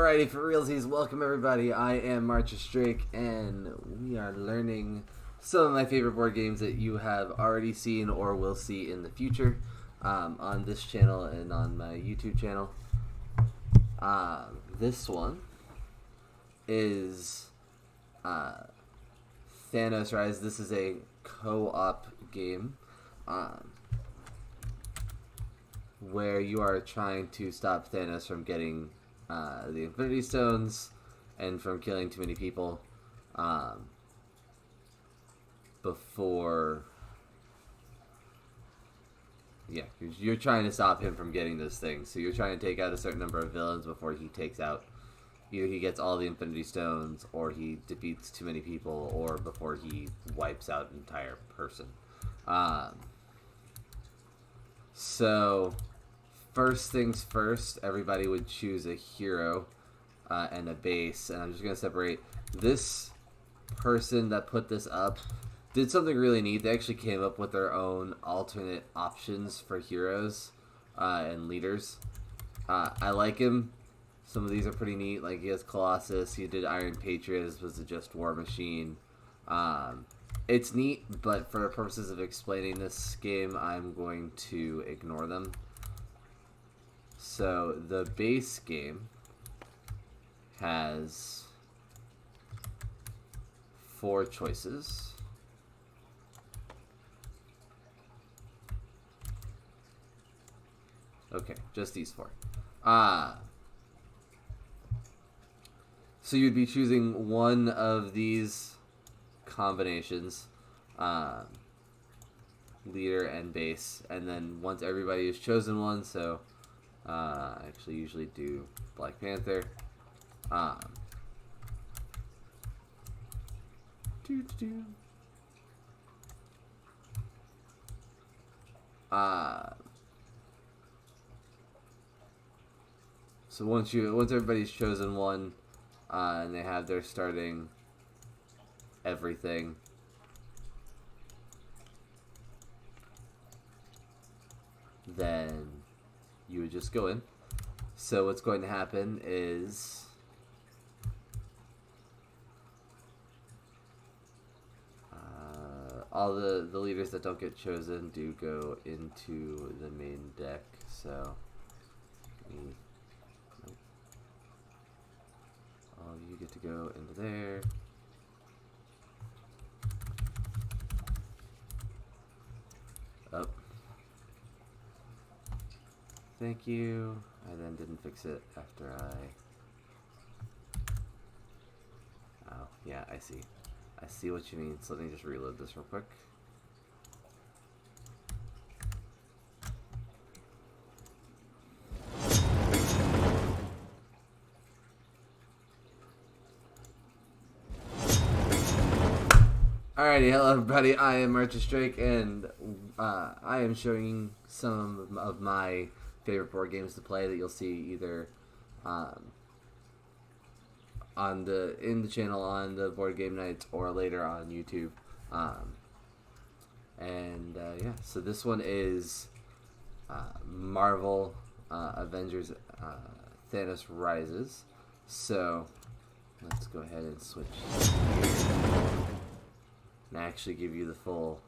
Alrighty, for realsies, welcome everybody. I am MartrysDrake, and we are learning some of my favorite board games that you have already seen or will see in the future on this channel and on my YouTube channel. This one is Thanos Rises. This is a co-op game where you are trying to stop Thanos from getting the Infinity Stones and from killing too many people before... Yeah, you're trying to stop him from getting those things. So you're trying to take out a certain number of villains before he takes out... Either he gets all the Infinity Stones, or he defeats too many people, or before he wipes out an entire person. So... First things first, everybody would choose a hero and a base, and I'm just going to separate. This person that put this up did something really neat. They actually came up with their own alternate options for heroes and leaders. I like him. Some of these are pretty neat. Like, he has Colossus, he did Iron Patriot, was just War Machine. It's neat, but for purposes of explaining this game, I'm going to ignore them. So the base game has 4 choices. Okay, just these 4. So you'd be choosing one of these combinations, leader and base, and then once everybody has chosen one, so I actually usually do Black Panther. So once everybody's chosen one, and they have their starting everything, then you would just go in. So what's going to happen is all the leaders that don't get chosen do go into the main deck. So all of you get to go into there. Oh. Thank you. I then didn't fix it after Oh, yeah, I see. I see what you mean. So let me just reload this real quick. Alrighty, hello everybody, I am MartrysDrake, and I am showing some of my favorite board games to play that you'll see either in the channel on the board game nights or later on YouTube. Yeah, so this one is Marvel Avengers Thanos Rises. So let's go ahead and switch and actually give you the full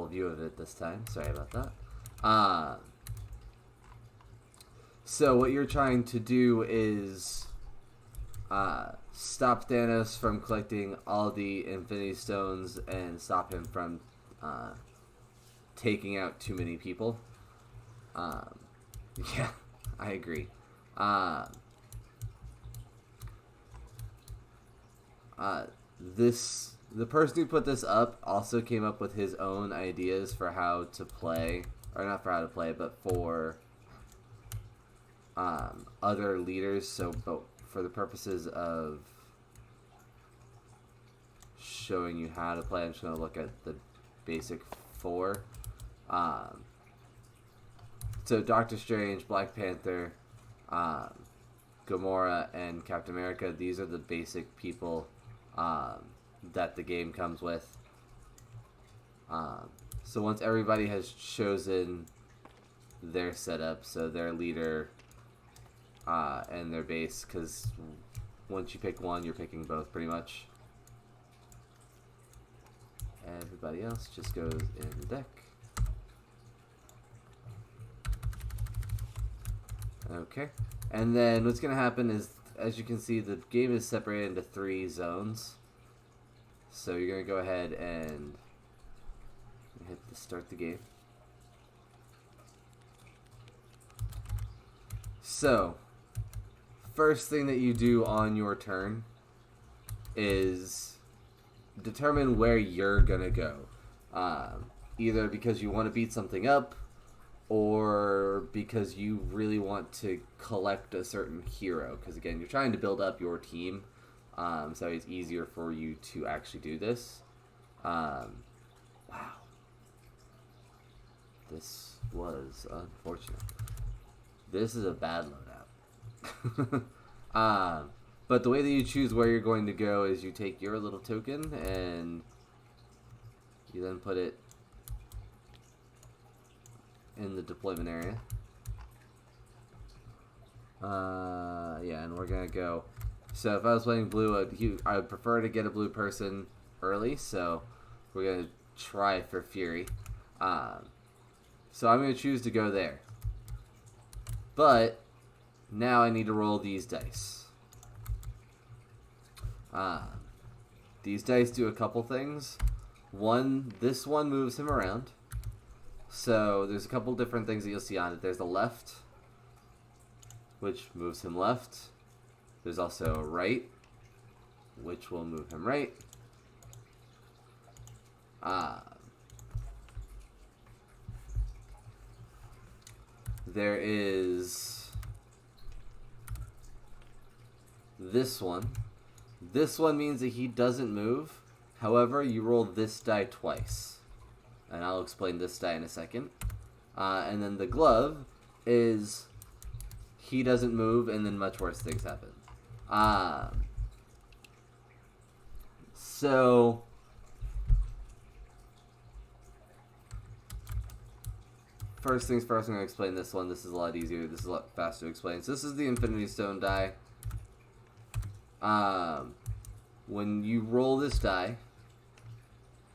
view of it this time. Sorry about that. So what you're trying to do is stop Thanos from collecting all the Infinity Stones and stop him from taking out too many people. Yeah, I agree. The person who put this up also came up with his own ideas for how to play, or not for how to play, but for other leaders. So, but for the purposes of showing you how to play, I'm just going to look at the basic 4. So Doctor Strange, Black Panther, Gamora, and Captain America, these are the basic people that the game comes with. So once everybody has chosen their setup, so their leader, and their base, because once you pick one, you're picking both pretty much. Everybody else just goes in the deck. Okay, and then what's going to happen is, as you can see, the game is separated into 3 zones. So you're going to go ahead and hit the start the game. So, first thing that you do on your turn is determine where you're going to go. Either because you want to beat something up, or because you really want to collect a certain hero. Because again, you're trying to build up your team, so it's easier for you to actually do this. Wow. This was unfortunate. This is a bad loadout. But the way that you choose where you're going to go is you take your little token and you then put it in the deployment area. Yeah, and we're gonna go. So if I was playing blue, I would prefer to get a blue person early. So we're gonna try for Fury. So I'm gonna choose to go there. But now I need to roll these dice. These dice do a couple things. One, this one moves him around. So there's a couple different things that you'll see on it. There's the left, which moves him left. There's also a right, which will move him right. There is this one. This one means that he doesn't move. However, you roll this die twice. And I'll explain this die in a second. And then the glove is he doesn't move, and then much worse things happen. So first things first, I'm going to explain this one. This is a lot easier. This is a lot faster to explain. So this is the Infinity Stone die. When you roll this die,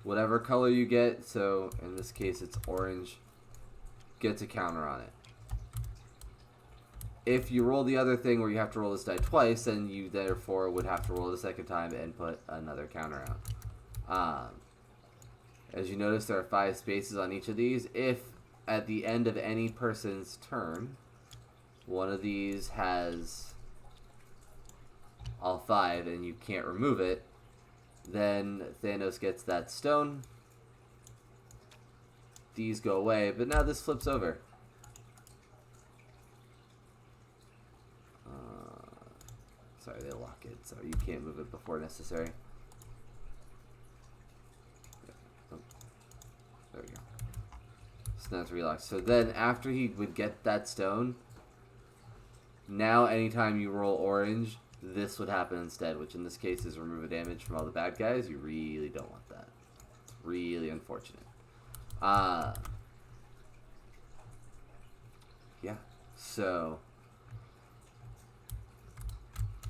whatever color you get, so in this case it's orange, gets a counter on it. If you roll the other thing where you have to roll this die twice, then you therefore would have to roll the second time and put another counter out. As you notice, there are 5 spaces on each of these. If at the end of any person's turn, one of these has all 5 and you can't remove it, then Thanos gets that stone. These go away, but now this flips over. Sorry, they lock it, so you can't move it before necessary. Oh, there we go. So now it's relocked. So then after he would get that stone, now anytime you roll orange, this would happen instead, which in this case is remove a damage from all the bad guys. You really don't want that. It's really unfortunate. Yeah, so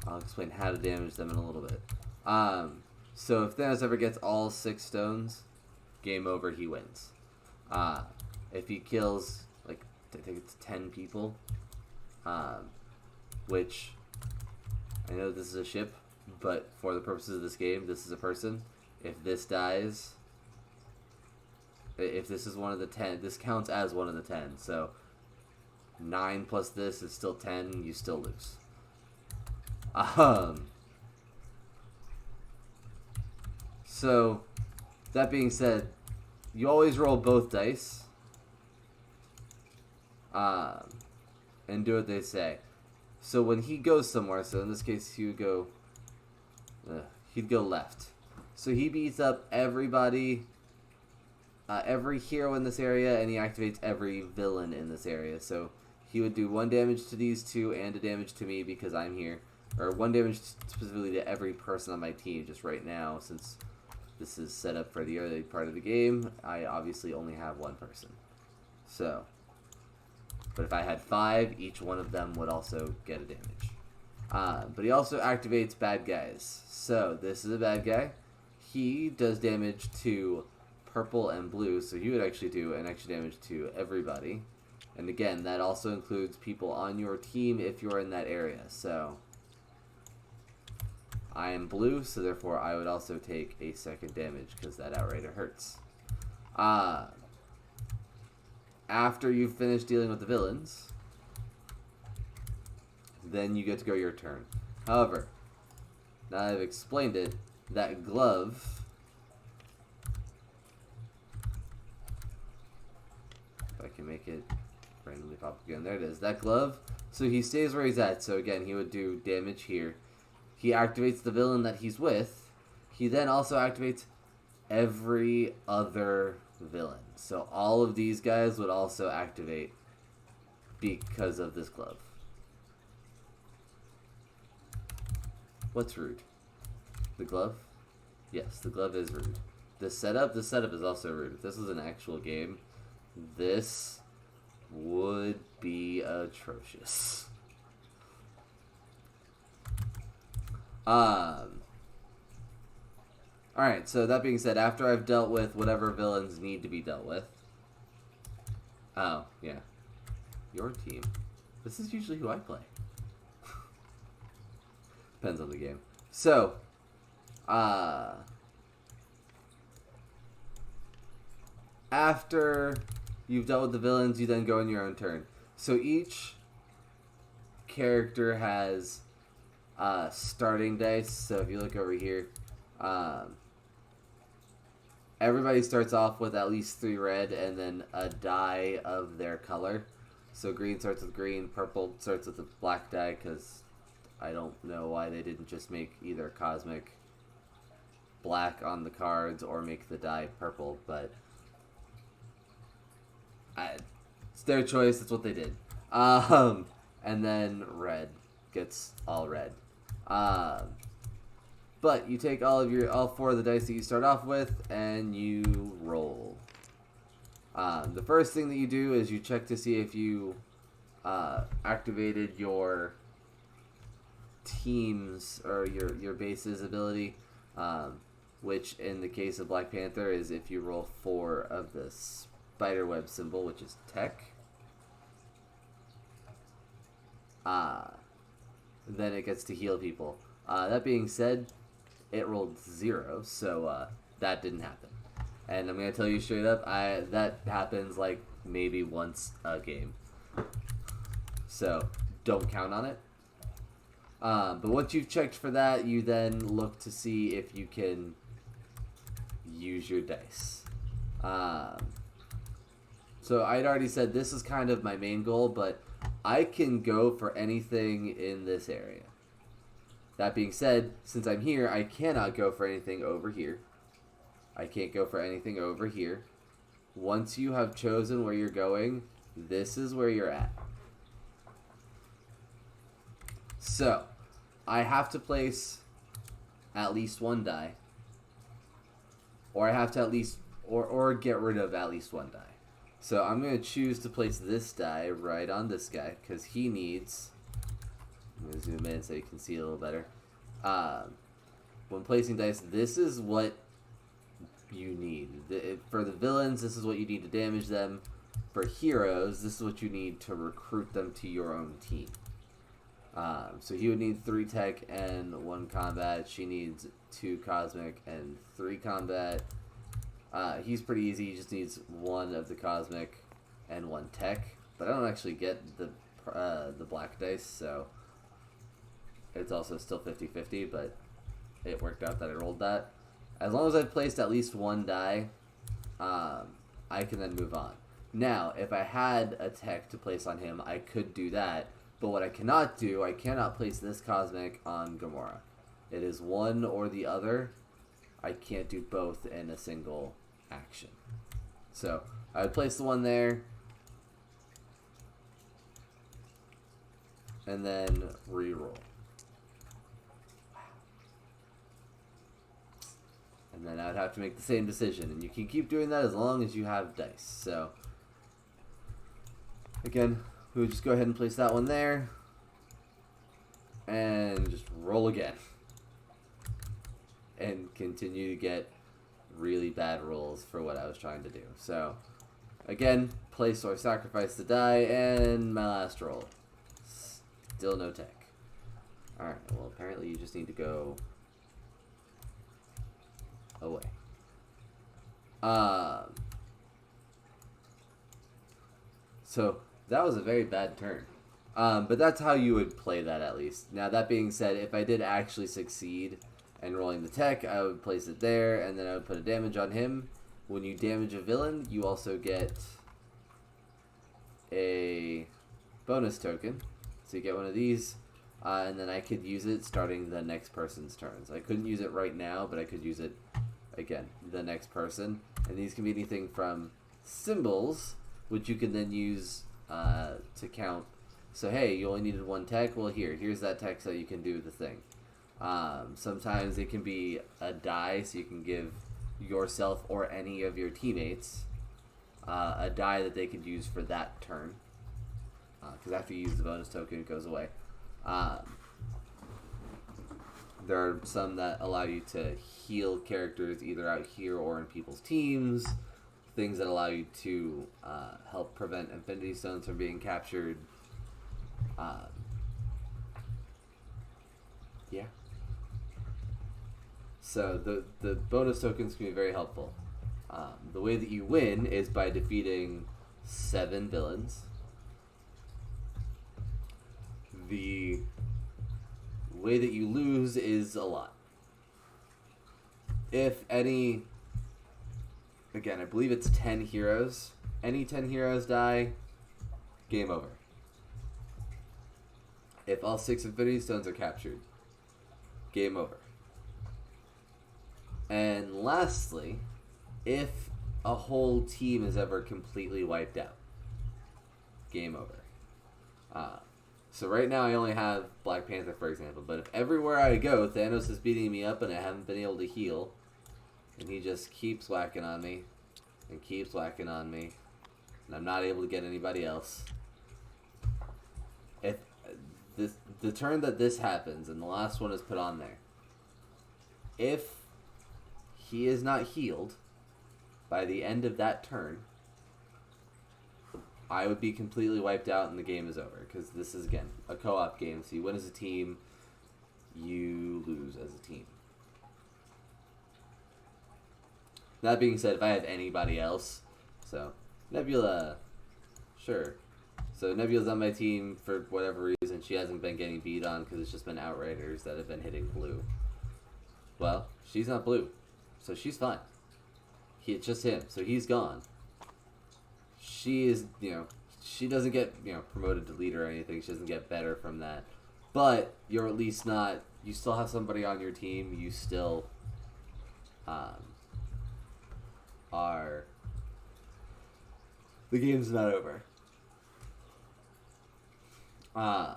I'll explain how to damage them in a little bit. So if Thanos ever gets all 6 stones, game over, he wins. If he kills, like, I think it's 10 people, which, I know this is a ship, but for the purposes of this game, this is a person. If this dies, if this is one of the 10, this counts as one of the 10, so 9 plus this is still 10, you still lose. So, that being said, you always roll both dice, and do what they say. So when he goes somewhere, so in this case he would go, he'd go left. So he beats up everybody, every hero in this area, and he activates every villain in this area. So he would do 1 damage to these 2 and a damage to me because I'm here. Or 1 damage specifically to every person on my team. Just right now, since this is set up for the early part of the game, I obviously only have 1 person. So But if I had 5, each one of them would also get a damage. But he also activates bad guys. So this is a bad guy. He does damage to purple and blue, so he would actually do an extra damage to everybody. And again, that also includes people on your team if you're in that area. So I am blue, so therefore I would also take a second damage because that outrighter hurts. After you've finished dealing with the villains, then you get to go your turn. However, now that I've explained it, that glove, if I can make it randomly pop again, there it is, that glove, so he stays where he's at, so again, he would do damage here. He activates the villain that he's with. He then also activates every other villain. So all of these guys would also activate because of this glove. What's rude? The glove? Yes, the glove is rude. The setup is also rude. If this was an actual game, this would be atrocious. Alright, so that being said, after I've dealt with whatever villains need to be dealt with. Oh, yeah. Your team. This is usually who I play. Depends on the game. So, after you've dealt with the villains, you then go in your own turn. So each character has starting dice. So if you look over here, everybody starts off with at least 3 red and then a die of their color. So green starts with green, purple starts with a black die, because I don't know why they didn't just make either cosmic black on the cards or make the die purple, but it's their choice. That's what they did. And then red gets all red. But you take all 4 of the dice that you start off with and you roll. The first thing that you do is you check to see if you activated your team's or your base's ability, which in the case of Black Panther is if you roll 4 of the spiderweb symbol, which is tech. Then it gets to heal people. That being said, it rolled 0, so that didn't happen. And I'm going to tell you straight up, that happens like maybe once a game. So don't count on it. But once you've checked for that, you then look to see if you can use your dice. So I'd already said this is kind of my main goal, but I can go for anything in this area. That being said, since I'm here, I cannot go for anything over here. I can't go for anything over here. Once you have chosen where you're going, this is where you're at. So, I have to place at least 1 die. Or I have to at least, or get rid of at least 1 die. So I'm going to choose to place this die right on this guy, because he needs... I'm going to zoom in so you can see it a little better. When placing dice, this is what you need. For the villains, this is what you need to damage them. For heroes, this is what you need to recruit them to your own team. So he would need 3 tech and 1 combat. She needs 2 cosmic and 3 combat. He's pretty easy. He just needs 1 of the cosmic and 1 tech. But I don't actually get the black dice, so it's also still 50-50, but it worked out that I rolled that. As long as I've placed at least 1 die, I can then move on. Now, if I had a tech to place on him, I could do that. But what I cannot do, I cannot place this cosmic on Gamora. It is one or the other. I can't do both in a single action. So, I would place the one there. And then re-roll. And then I would have to make the same decision. And you can keep doing that as long as you have dice. So, again, We'll just go ahead and place that one there. And just roll again. And continue to get really bad rolls for what I was trying to do. So, again, place or sacrifice the die, and my last roll. Still no tech. Alright, well, apparently you just need to go away. So, that was a very bad turn. But that's how you would play that, at least. Now, that being said, if I did actually succeed in rolling the tech, I would place it there, and then I would put a damage on him. When you damage a villain, you also get a bonus token. So you get one of these, and then I could use it starting the next person's turns. I couldn't use it right now, but I could use it, again, the next person. And these can be anything from symbols, which you can then use to count. So, hey, you only needed one tech? Well, here's that tech so you can do the thing. Sometimes it can be a die, so you can give yourself or any of your teammates a die that they could use for that turn. Because after you use the bonus token, it goes away. There are some that allow you to heal characters either out here or in people's teams. Things that allow you to help prevent Infinity Stones from being captured. Yeah. So the bonus tokens can be very helpful. The way that you win is by defeating 7 villains. The way that you lose is a lot. If any, again, I believe it's 10 heroes. Any 10 heroes die, game over. If all 6 Infinity Stones are captured, game over. And lastly, if a whole team is ever completely wiped out, game over. So right now I only have Black Panther, for example, but if everywhere I go Thanos is beating me up and I haven't been able to heal, and he just keeps whacking on me, and keeps whacking on me, and I'm not able to get anybody else, if the turn that this happens, and the last one is put on there, if he is not healed by the end of that turn, I would be completely wiped out and the game is over. Because this is, again, a co-op game. So you win as a team, you lose as a team. That being said, if I had anybody else, so Nebula, sure. So Nebula's on my team for whatever reason. She hasn't been getting beat on because it's just been Outriders that have been hitting blue. Well, she's not blue, so she's fine. It's just him, so he's gone. She is, she doesn't get, promoted to leader or anything. She doesn't get better from that. But you're at least not, you still have somebody on your team. You still are, the game's not over. Yeah.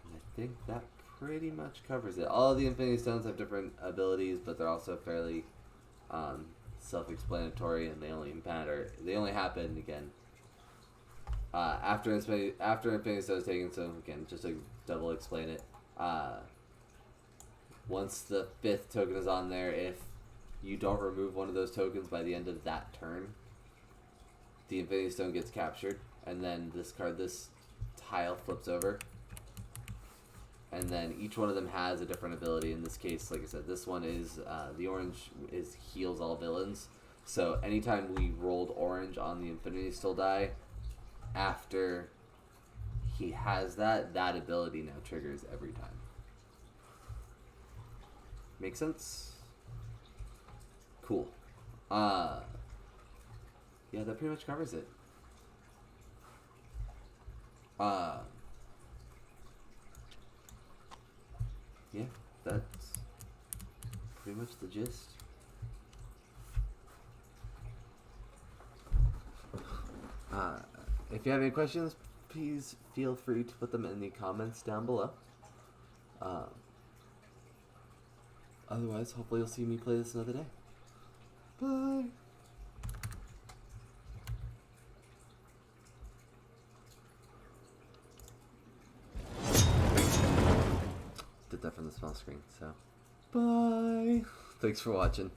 I think that pretty much covers it. All of the Infinity Stones have different abilities, but they're also fairly self-explanatory, and they only happen again after Infinity Stone is taken. So again, just to double explain it, once the 5th token is on there, if you don't remove one of those tokens by the end of that turn, the Infinity Stone gets captured, and then this tile flips over. And then each one of them has a different ability. In this case, like I said, this one is, the orange is heals all villains. So anytime we rolled orange on the Infinity Stone die, after he has that ability now triggers every time. Make sense? Cool. Yeah, that pretty much covers it. Yeah, that's pretty much the gist. If you have any questions, please feel free to put them in the comments down below. Otherwise, hopefully you'll see me play this another day. Bye! bit different than small screen. So, bye. Thanks for watching.